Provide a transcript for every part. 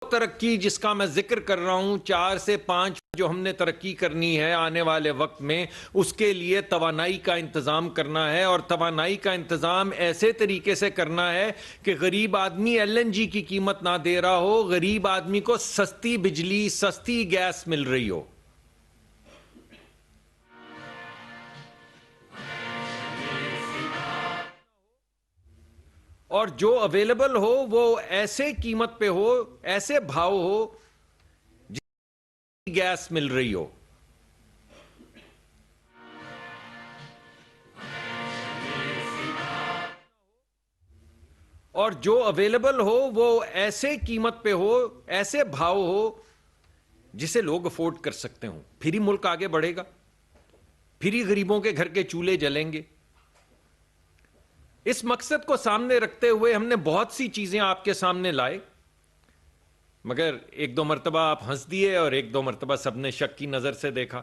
ترقی جس کا میں ذکر کر رہا ہوں 4 سے 5 جو ہم نے ترقی کرنی ہے آنے والے وقت میں، اس کے لیے توانائی کا انتظام کرنا ہے، اور توانائی کا انتظام ایسے طریقے سے کرنا ہے کہ غریب آدمی ایل این جی کی قیمت نہ دے رہا ہو، غریب آدمی کو سستی بجلی، سستی گیس مل رہی ہو۔ اور جو اویلیبل ہو وہ ایسے قیمت پہ ہو، ایسے بھاؤ ہو جس گیس مل رہی ہو۔ اور جو اویلیبل ہو وہ ایسے قیمت پہ ہو، ایسے بھاؤ ہو جسے لوگ افورڈ کر سکتے ہوں۔ پھر ہی ملک آگے بڑھے گا، پھر ہی غریبوں کے گھر کے چولہے جلیں گے۔ اس مقصد کو سامنے رکھتے ہوئے ہم نے بہت سی چیزیں آپ کے سامنے لائے، مگر ایک دو مرتبہ آپ ہنس دیے اور ایک دو مرتبہ سب نے شک کی نظر سے دیکھا۔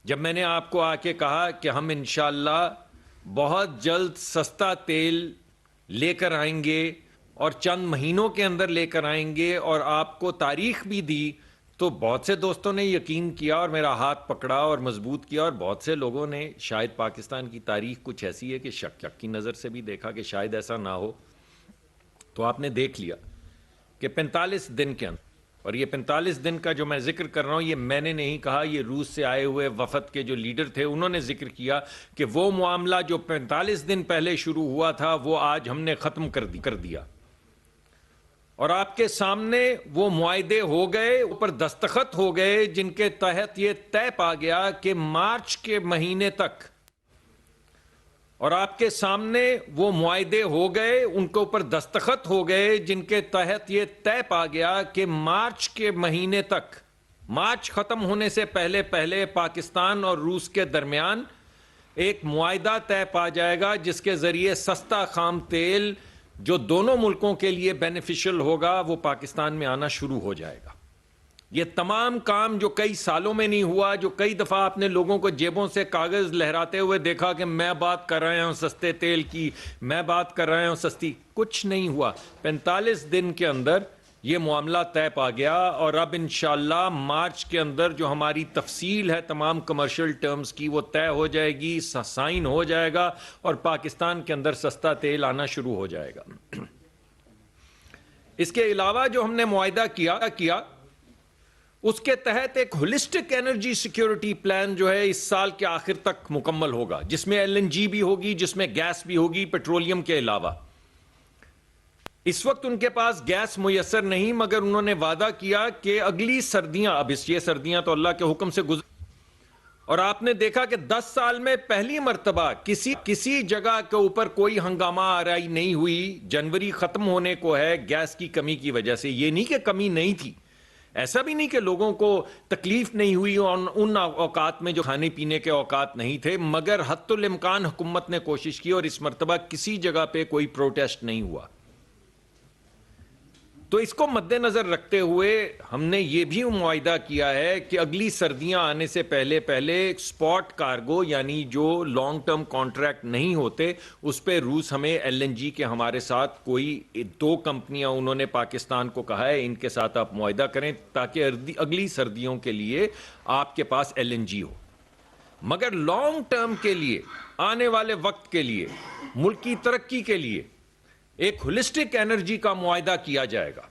جب میں نے آپ کو آ کے کہا کہ ہم انشاءاللہ بہت جلد سستا تیل لے کر آئیں گے اور چند مہینوں کے اندر لے کر آئیں گے، اور آپ کو تاریخ بھی دی، تو بہت سے دوستوں نے یقین کیا اور میرا ہاتھ پکڑا اور مضبوط کیا، اور بہت سے لوگوں نے شاید پاکستان کی تاریخ کچھ ایسی ہے کہ شک کی نظر سے بھی دیکھا کہ شاید ایسا نہ ہو۔ تو آپ نے دیکھ لیا کہ 45 دن کے اندر، اور یہ 45 دن کا جو میں ذکر کر رہا ہوں یہ میں نے نہیں کہا، یہ روس سے آئے ہوئے وفد کے جو لیڈر تھے انہوں نے ذکر کیا کہ وہ معاملہ جو 45 دن پہلے شروع ہوا تھا وہ آج ہم نے ختم کر دیا، اور آپ کے سامنے وہ معاہدے ہو گئے، اوپر دستخط ہو گئے، جن کے تحت یہ طے پا گیا کہ مارچ کے مہینے تک، اور آپ کے سامنے وہ معاہدے ہو گئے، ان کے اوپر دستخط ہو گئے، جن کے تحت یہ طے پا گیا کہ مارچ کے مہینے تک، مارچ ختم ہونے سے پہلے پہلے پاکستان اور روس کے درمیان ایک معاہدہ طے پا جائے گا جس کے ذریعے سستا خام تیل جو دونوں ملکوں کے لیے بینیفیشل ہوگا وہ پاکستان میں آنا شروع ہو جائے گا۔ یہ تمام کام جو کئی سالوں میں نہیں ہوا، جو کئی دفعہ آپ نے لوگوں کو جیبوں سے کاغذ لہراتے ہوئے دیکھا کہ میں بات کر رہا ہوں سستے تیل کی، میں بات کر رہا ہوں سستی، کچھ نہیں ہوا۔ 45 دن کے اندر یہ معاملہ طے پا گیا، اور اب انشاءاللہ مارچ کے اندر جو ہماری تفصیل ہے تمام کمرشل ٹرمز کی وہ طے ہو جائے گی، سائن ہو جائے گا، اور پاکستان کے اندر سستا تیل آنا شروع ہو جائے گا۔ اس کے علاوہ جو ہم نے معاہدہ کیا اس کے تحت ایک ہولسٹک انرجی سیکیورٹی پلان جو ہے اس سال کے آخر تک مکمل ہوگا، جس میں ایل این جی بھی ہوگی، جس میں گیس بھی ہوگی، پیٹرولیم کے علاوہ۔ اس وقت ان کے پاس گیس میسر نہیں، مگر انہوں نے وعدہ کیا کہ اگلی سردیاں، اب یہ سردیاں تو اللہ کے حکم سے گزر، اور آپ نے دیکھا کہ 10 سال میں پہلی مرتبہ کسی جگہ کے اوپر کوئی ہنگامہ آرائی نہیں ہوئی۔ جنوری ختم ہونے کو ہے گیس کی کمی کی وجہ سے، یہ نہیں کہ کمی نہیں تھی، ایسا بھی نہیں کہ لوگوں کو تکلیف نہیں ہوئی ان اوقات میں جو کھانے پینے کے اوقات نہیں تھے، مگر حتی الامکان حکومت نے کوشش کی، اور اس مرتبہ کسی جگہ پہ کوئی پروٹیسٹ نہیں ہوا۔ تو اس کو مد نظر رکھتے ہوئے ہم نے یہ بھی معاہدہ کیا ہے کہ اگلی سردیاں آنے سے پہلے سپاٹ کارگو، یعنی جو لانگ ٹرم کانٹریکٹ نہیں ہوتے، اس پہ روس ہمیں ایل این جی کے ہمارے ساتھ کوئی 2 کمپنیاں انہوں نے پاکستان کو کہا ہے ان کے ساتھ آپ معاہدہ کریں تاکہ اگلی سردیوں کے لیے آپ کے پاس ایل این جی ہو۔ مگر لانگ ٹرم کے لیے، آنے والے وقت کے لیے، ملک کی ترقی کے لیے ایک ہولسٹک انرجی کا معاہدہ کیا جائے گا۔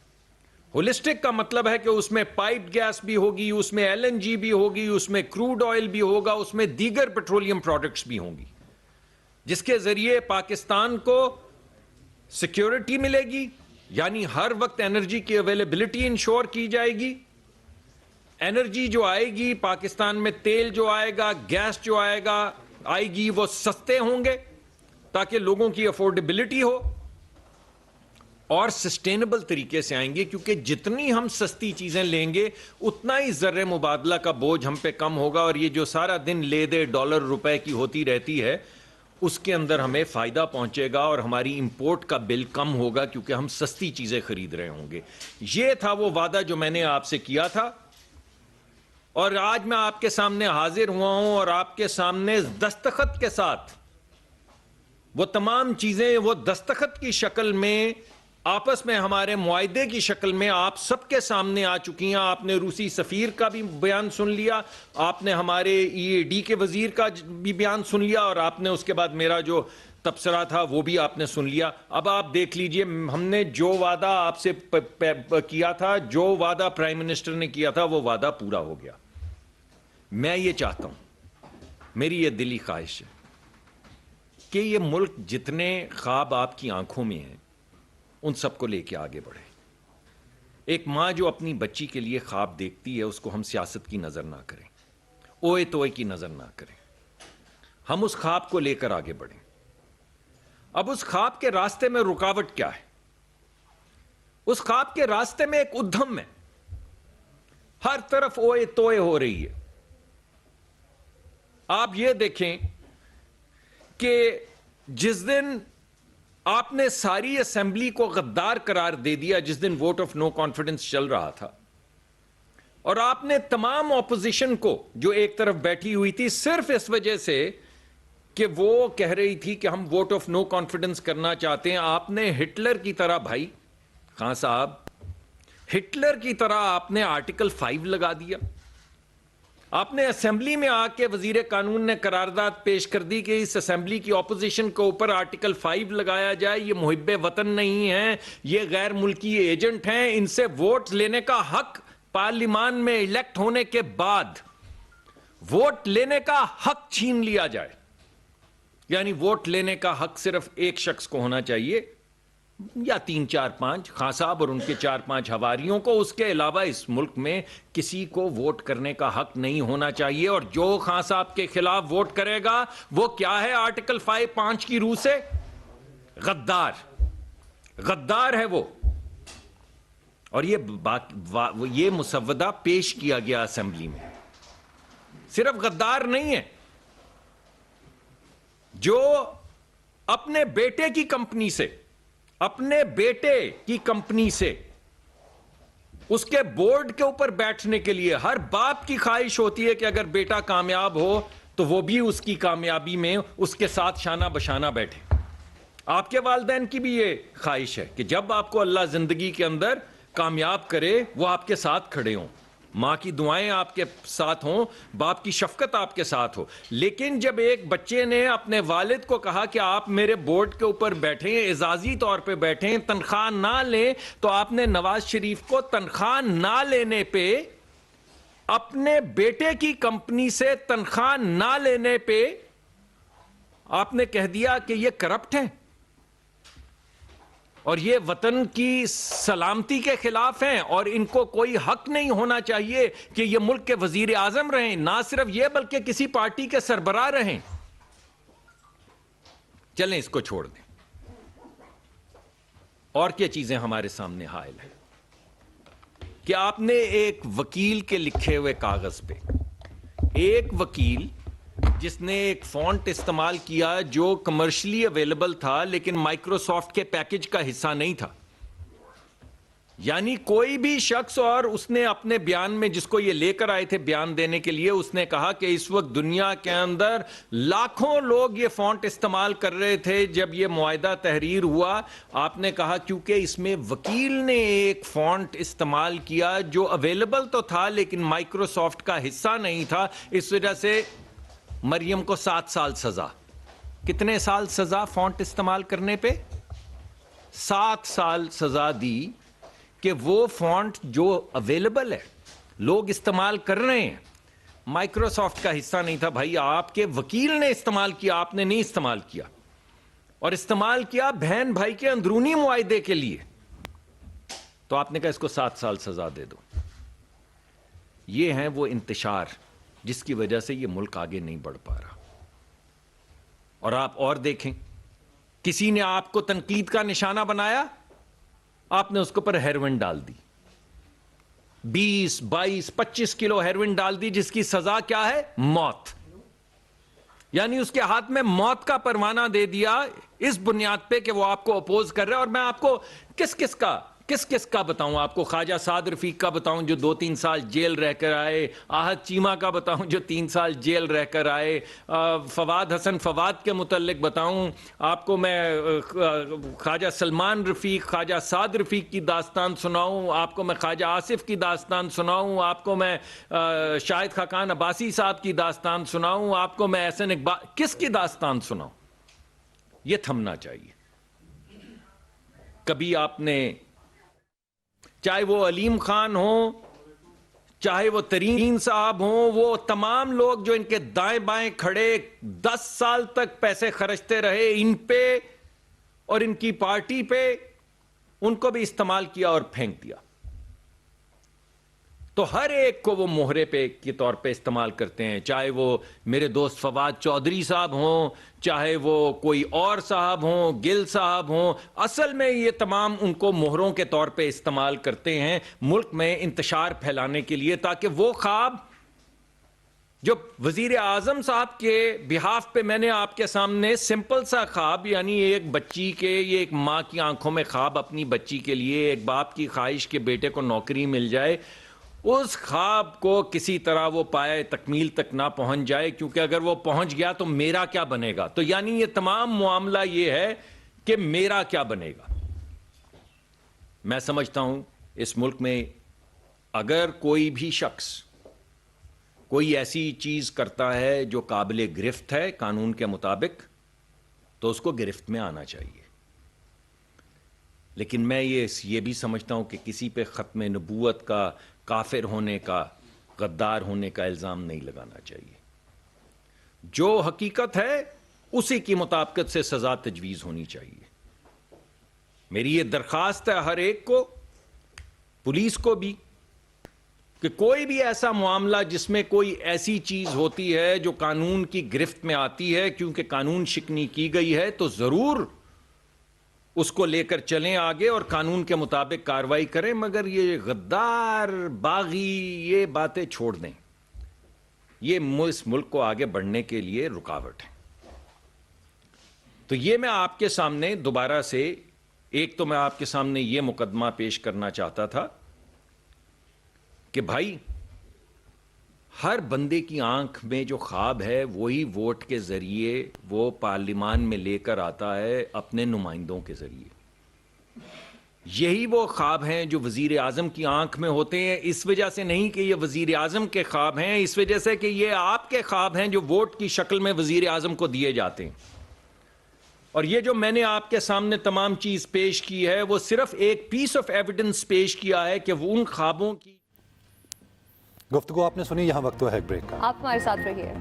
ہولسٹک کا مطلب ہے کہ اس میں پائپ گیس بھی ہوگی، اس میں ایل این جی بھی ہوگی، اس میں کروڈ آئل بھی ہوگا، اس میں دیگر پیٹرولیم پروڈکٹس بھی ہوں گی، جس کے ذریعے پاکستان کو سیکیورٹی ملے گی، یعنی ہر وقت انرجی کی اویلیبلٹی انشور کی جائے گی۔ انرجی جو آئے گی پاکستان میں، تیل جو آئے گا، گیس جو آئے گی وہ سستے ہوں گے تاکہ لوگوں کی افورڈیبلٹی ہو، اور سسٹینیبل طریقے سے آئیں گے، کیونکہ جتنی ہم سستی چیزیں لیں گے اتنا ہی زر مبادلہ کا بوجھ ہم پہ کم ہوگا، اور یہ جو سارا دن لے دے ڈالر روپے کی ہوتی رہتی ہے اس کے اندر ہمیں فائدہ پہنچے گا، اور ہماری امپورٹ کا بل کم ہوگا کیونکہ ہم سستی چیزیں خرید رہے ہوں گے۔ یہ تھا وہ وعدہ جو میں نے آپ سے کیا تھا، اور آج میں آپ کے سامنے حاضر ہوا ہوں، اور آپ کے سامنے دستخط کے ساتھ وہ تمام چیزیں وہ دستخط کی شکل میں آپس میں ہمارے معاہدے کی شکل میں آپ سب کے سامنے آ چکی ہیں. آپ نے روسی سفیر کا بھی بیان سن لیا, آپ نے ہمارے EAD کے وزیر کا بھی بیان سن لیا, اور آپ نے اس کے بعد میرا جو تبصرہ تھا وہ بھی آپ نے سن لیا. اب آپ دیکھ لیجئے, ہم نے جو وعدہ آپ سے کیا تھا, جو وعدہ پرائم منسٹر نے کیا تھا, وہ وعدہ پورا ہو گیا. میں یہ چاہتا ہوں, میری یہ دلی خواہش ہے کہ یہ ملک جتنے خواب آپ کی آنکھوں میں ہیں ان سب کو لے کے آگے بڑھے. ایک ماں جو اپنی بچی کے لیے خواب دیکھتی ہے, اس کو ہم سیاست کی نظر نہ کریں, اوئے توئے کی نظر نہ کریں. ہم اس خواب کو لے کر آگے بڑھیں. اب اس خواب کے راستے میں رکاوٹ کیا ہے؟ اس خواب کے راستے میں ایک ادھم ہے. ہر طرف اوئے توئے ہو رہی ہے. آپ یہ دیکھیں کہ جس دن آپ نے ساری اسمبلی کو غدار قرار دے دیا, جس دن ووٹ آف نو کانفیڈنس چل رہا تھا, اور آپ نے تمام اپوزیشن کو جو ایک طرف بیٹھی ہوئی تھی صرف اس وجہ سے کہ وہ کہہ رہی تھی کہ ہم ووٹ آف نو کانفیڈنس کرنا چاہتے ہیں, آپ نے ہٹلر کی طرح, بھائی خان صاحب, ہٹلر کی طرح آپ نے آرٹیکل 5 لگا دیا. آپ نے اسمبلی میں آ کے وزیر قانون نے قرارداد پیش کر دی کہ اس اسمبلی کی اپوزیشن کے اوپر آرٹیکل 5 لگایا جائے. یہ محب وطن نہیں ہیں, یہ غیر ملکی ایجنٹ ہیں, ان سے ووٹ لینے کا حق پارلیمان میں الیکٹ ہونے کے بعد ووٹ لینے کا حق چھین لیا جائے. یعنی ووٹ لینے کا حق صرف ایک شخص کو ہونا چاہیے, یا 3 4 5 خان صاحب اور ان کے 4 5 حواریوں کو. اس کے علاوہ اس ملک میں کسی کو ووٹ کرنے کا حق نہیں ہونا چاہیے. اور جو خان صاحب کے خلاف ووٹ کرے گا وہ کیا ہے آرٹیکل 5 کی روح سے؟ غدار. غدار ہے وہ. اور یہ مسودہ پیش کیا گیا اسمبلی میں. صرف غدار نہیں ہے, جو اپنے بیٹے کی کمپنی سے, اپنے بیٹے کی کمپنی سے اس کے بورڈ کے اوپر بیٹھنے کے لیے, ہر باپ کی خواہش ہوتی ہے کہ اگر بیٹا کامیاب ہو تو وہ بھی اس کی کامیابی میں اس کے ساتھ شانہ بشانہ بیٹھے. آپ کے والدین کی بھی یہ خواہش ہے کہ جب آپ کو اللہ زندگی کے اندر کامیاب کرے وہ آپ کے ساتھ کھڑے ہوں, ماں کی دعائیں آپ کے ساتھ ہوں, باپ کی شفقت آپ کے ساتھ ہو. لیکن جب ایک بچے نے اپنے والد کو کہا کہ آپ میرے بورڈ کے اوپر بیٹھیں, اعزازی طور پہ بیٹھیں, تنخواہ نہ لیں, تو آپ نے نواز شریف کو تنخواہ نہ لینے پہ, اپنے بیٹے کی کمپنی سے تنخواہ نہ لینے پہ آپ نے کہہ دیا کہ یہ کرپٹ ہیں اور یہ وطن کی سلامتی کے خلاف ہیں, اور ان کو کوئی حق نہیں ہونا چاہیے کہ یہ ملک کے وزیر اعظم رہیں. نہ صرف یہ بلکہ کسی پارٹی کے سربراہ رہیں. چلیں اس کو چھوڑ دیں. اور کیا چیزیں ہمارے سامنے حائل ہیں کہ آپ نے ایک وکیل کے لکھے ہوئے کاغذ پہ, ایک وکیل جس نے ایک فونٹ استعمال کیا جو کمرشلی اویلیبل تھا لیکن مائکروسافٹ کے پیکج کا حصہ نہیں تھا. یعنی کوئی بھی شخص, اور اس نے اپنے بیان میں, جس کو یہ لے کر آئے تھے بیان دینے کے لیے, اس نے کہا کہ اس وقت دنیا کے اندر لاکھوں لوگ یہ فونٹ استعمال کر رہے تھے جب یہ معاہدہ تحریر ہوا. آپ نے کہا کیونکہ اس میں وکیل نے ایک فونٹ استعمال کیا جو اویلیبل تو تھا لیکن مائکروسافٹ کا حصہ نہیں تھا, اس وجہ سے مریم کو 7 سال سزا. کتنے سال سزا فونٹ استعمال کرنے پہ؟ 7 سال سزا دی کہ وہ فونٹ جو اویلیبل ہے, لوگ استعمال کر رہے ہیں, مائکروسافٹ کا حصہ نہیں تھا. بھائی آپ کے وکیل نے استعمال کیا, آپ نے نہیں استعمال کیا, اور استعمال کیا بہن بھائی کے اندرونی معاہدے کے لیے, تو آپ نے کہا اس کو 7 سال سزا دے دو. یہ ہیں وہ انتشار جس کی وجہ سے یہ ملک آگے نہیں بڑھ پا رہا. اور آپ اور دیکھیں, کسی نے آپ کو تنقید کا نشانہ بنایا, آپ نے اس کے اوپر ہیروئن ڈال دی, 20 22 25 کلو ہیروئن ڈال دی, جس کی سزا کیا ہے؟ موت. یعنی اس کے ہاتھ میں موت کا پروانہ دے دیا اس بنیاد پہ کہ وہ آپ کو اپوز کر رہے ہیں. اور میں آپ کو کس کس کا کس کس کا بتاؤں آپ کو؟ خواجہ سعد رفیق کا بتاؤں جو 2-3 سال جیل رہ کر آئے، آحد چیمہ کا بتاؤں جو 3 سال جیل رہ کر آئے، فواد حسن فواد کے متعلق بتاؤں آپ کو میں، خواجہ سلمان رفیق، خواجہ سعد رفیق کی داستان سناؤں آپ کو، میں خواجہ آصف کی داستان سناؤں آپ کو، میں شاہد خاقان عباسی صاحب کی داستان سناؤں آپ کو، میں احسن اقبال، کس کی داستان سناؤں؟ یہ تھمنا چاہیے. کبھی آپ نے، چاہے وہ علیم خان ہوں، چاہے وہ ترین صاحب ہوں، وہ تمام لوگ جو ان کے دائیں بائیں کھڑے 10 سال تک پیسے خرچتے رہے ان پہ اور ان کی پارٹی پہ، ان کو بھی استعمال کیا اور پھینک دیا. تو ہر ایک کو وہ مہرے پہ کے طور پہ استعمال کرتے ہیں، چاہے وہ میرے دوست فواد چودھری صاحب ہوں، چاہے وہ کوئی اور صاحب ہوں، گل صاحب ہوں. اصل میں یہ تمام ان کو مہروں کے طور پہ استعمال کرتے ہیں ملک میں انتشار پھیلانے کے لیے، تاکہ وہ خواب جو وزیر اعظم صاحب کے بہاف پہ میں نے آپ کے سامنے سمپل سا خواب، یعنی ایک بچی کے، یہ ایک ماں کی آنکھوں میں خواب اپنی بچی کے لیے، ایک باپ کی خواہش کہ بیٹے کو نوکری مل جائے، اس خواب کو کسی طرح وہ پائے تکمیل تک نہ پہنچ جائے، کیونکہ اگر وہ پہنچ گیا تو میرا کیا بنے گا. تو یعنی یہ تمام معاملہ یہ ہے کہ میرا کیا بنے گا. میں سمجھتا ہوں اس ملک میں اگر کوئی بھی شخص کوئی ایسی چیز کرتا ہے جو قابل گرفت ہے قانون کے مطابق، تو اس کو گرفت میں آنا چاہیے. لیکن میں یہ بھی سمجھتا ہوں کہ کسی پہ ختم نبوت کا، کافر ہونے کا، غدار ہونے کا الزام نہیں لگانا چاہیے. جو حقیقت ہے اسی کی مطابقت سے سزا تجویز ہونی چاہیے. میری یہ درخواست ہے ہر ایک کو، پولیس کو بھی، کہ کوئی بھی ایسا معاملہ جس میں کوئی ایسی چیز ہوتی ہے جو قانون کی گرفت میں آتی ہے کیونکہ قانون شکنی کی گئی ہے، تو ضرور اس کو لے کر چلیں آگے اور قانون کے مطابق کارروائی کریں. مگر یہ غدار، باغی، یہ باتیں چھوڑ دیں. یہ اس ملک کو آگے بڑھنے کے لیے رکاوٹ ہے. تو یہ میں آپ کے سامنے دوبارہ سے، ایک تو میں آپ کے سامنے یہ مقدمہ پیش کرنا چاہتا تھا کہ بھائی ہر بندے کی آنکھ میں جو خواب ہے وہی ووٹ کے ذریعے وہ پارلیمان میں لے کر آتا ہے اپنے نمائندوں کے ذریعے. یہی وہ خواب ہیں جو وزیر اعظم کی آنکھ میں ہوتے ہیں. اس وجہ سے نہیں کہ یہ وزیر اعظم کے خواب ہیں، اس وجہ سے کہ یہ آپ کے خواب ہیں جو ووٹ کی شکل میں وزیر اعظم کو دیے جاتے ہیں. اور یہ جو میں نے آپ کے سامنے تمام چیز پیش کی ہے وہ صرف ایک پیس آف ایویڈنس پیش کیا ہے کہ وہ ان خوابوں کی گفتگو آپ نے سنی. یہاں وقت ہے ایک بریک کا. آپ ہمارے ساتھ رہیے.